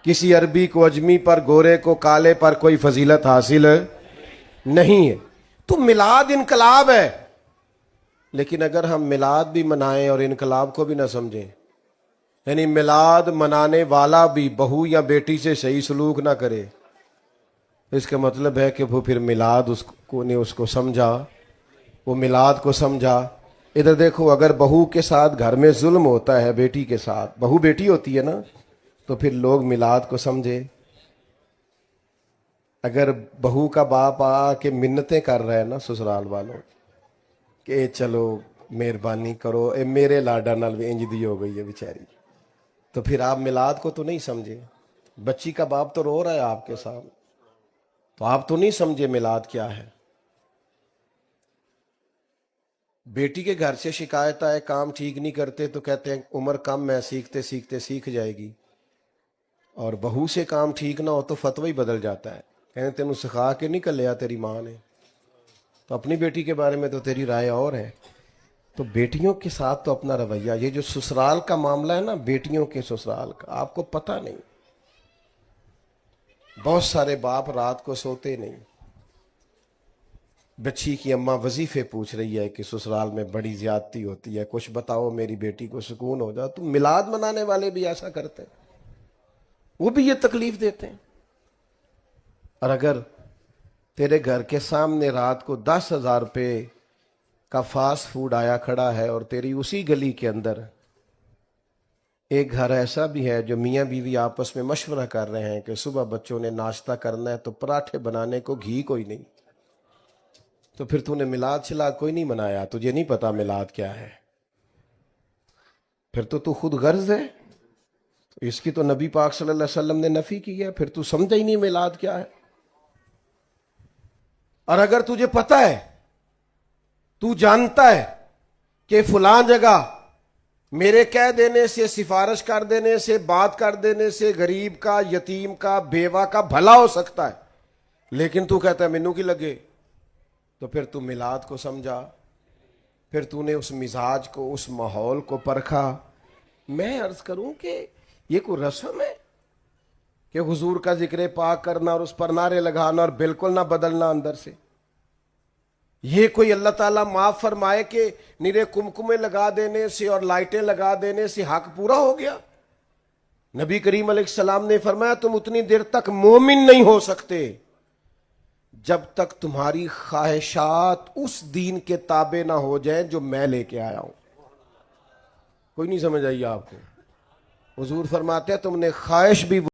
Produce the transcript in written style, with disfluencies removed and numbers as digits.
کسی عربی کو اجمی پر، گورے کو کالے پر کوئی فضیلت حاصل نہیں ہے۔ تو میلاد انقلاب ہے، لیکن اگر ہم میلاد بھی منائیں اور انقلاب کو بھی نہ سمجھیں، یعنی میلاد منانے والا بھی بہو یا بیٹی سے صحیح سلوک نہ کرے، اس کا مطلب ہے کہ وہ پھر میلاد اس کو سمجھا، وہ میلاد کو سمجھا۔ ادھر دیکھو، اگر بہو کے ساتھ گھر میں ظلم ہوتا ہے، بیٹی کے ساتھ، بہو بیٹی ہوتی ہے نا، تو پھر لوگ میلاد کو سمجھے۔ اگر بہو کا باپ آ کے منتیں کر رہے ہیں نا سسرال والوں کہ چلو مہربانی کرو، اے میرے لاڈا نال بھی انج دی ہو گئی ہے بیچاری، تو پھر آپ میلاد کو تو نہیں سمجھے۔ بچی کا باپ تو رو رہا ہے آپ کے سامنے، تو آپ تو نہیں سمجھے میلاد کیا ہے۔ بیٹی کے گھر سے شکایت آئے کام ٹھیک نہیں کرتے تو کہتے ہیں عمر کم ہے، سیکھتے سیکھتے سیکھ جائے گی، اور بہو سے کام ٹھیک نہ ہو تو فتوی بدل جاتا ہے، کہتے تینوں سکھا کے نہیں کلیا تیری ماں نے، تو اپنی بیٹی کے بارے میں تو تیری رائے اور ہے۔ تو بیٹیوں کے ساتھ تو اپنا رویہ، یہ جو سسرال کا معاملہ ہے نا، بیٹیوں کے سسرال کا، آپ کو پتہ نہیں، بہت سارے باپ رات کو سوتے نہیں، بچی کی اماں وظیفے پوچھ رہی ہے کہ سسرال میں بڑی زیادتی ہوتی ہے، کچھ بتاؤ میری بیٹی کو سکون ہو جائے۔ تو میلاد منانے والے بھی ایسا کرتے ہیں، وہ بھی یہ تکلیف دیتے ہیں۔ اور اگر تیرے گھر کے سامنے رات کو 10,000 روپے کا فاسٹ فوڈ آیا کھڑا ہے، اور تیری اسی گلی کے اندر ایک گھر ایسا بھی ہے جو میاں بیوی آپس میں مشورہ کر رہے ہیں کہ صبح بچوں نے ناشتہ کرنا ہے تو پراٹھے بنانے کو گھی کوئی نہیں، تو پھر تو نے میلاد شلاد کوئی نہیں منایا، تجھے نہیں پتا میلاد کیا ہے، پھر تو خود غرض ہے، اس کی تو نبی پاک صلی اللہ علیہ وسلم نے نفی کی ہے، پھر تو سمجھا ہی نہیں میلاد کیا ہے۔ اور اگر تجھے پتا ہے، تو جانتا ہے کہ فلاں جگہ میرے کہہ دینے سے، سفارش کر دینے سے، بات کر دینے سے غریب کا، یتیم کا، بیوہ کا بھلا ہو سکتا ہے، لیکن تو کہتا ہے مینوں کی لگے، تو پھر تو میلاد کو سمجھا، پھر تو نے اس مزاج کو، اس ماحول کو پرکھا۔ میں عرض کروں کہ یہ کوئی رسم ہے کہ حضور کا ذکر پاک کرنا اور اس پر نعرے لگانا اور بالکل نہ بدلنا اندر سے؟ یہ کوئی اللہ تعالیٰ معاف فرمائے کہ نیرے کمکمے لگا دینے سے اور لائٹیں لگا دینے سے حق پورا ہو گیا؟ نبی کریم علیہ السلام نے فرمایا تم اتنی دیر تک مومن نہیں ہو سکتے جب تک تمہاری خواہشات اس دین کے تابع نہ ہو جائیں جو میں لے کے آیا ہوں۔ کوئی نہیں سمجھ آئی آپ کو؟ حضور فرماتے ہیں تم نے خواہش بھی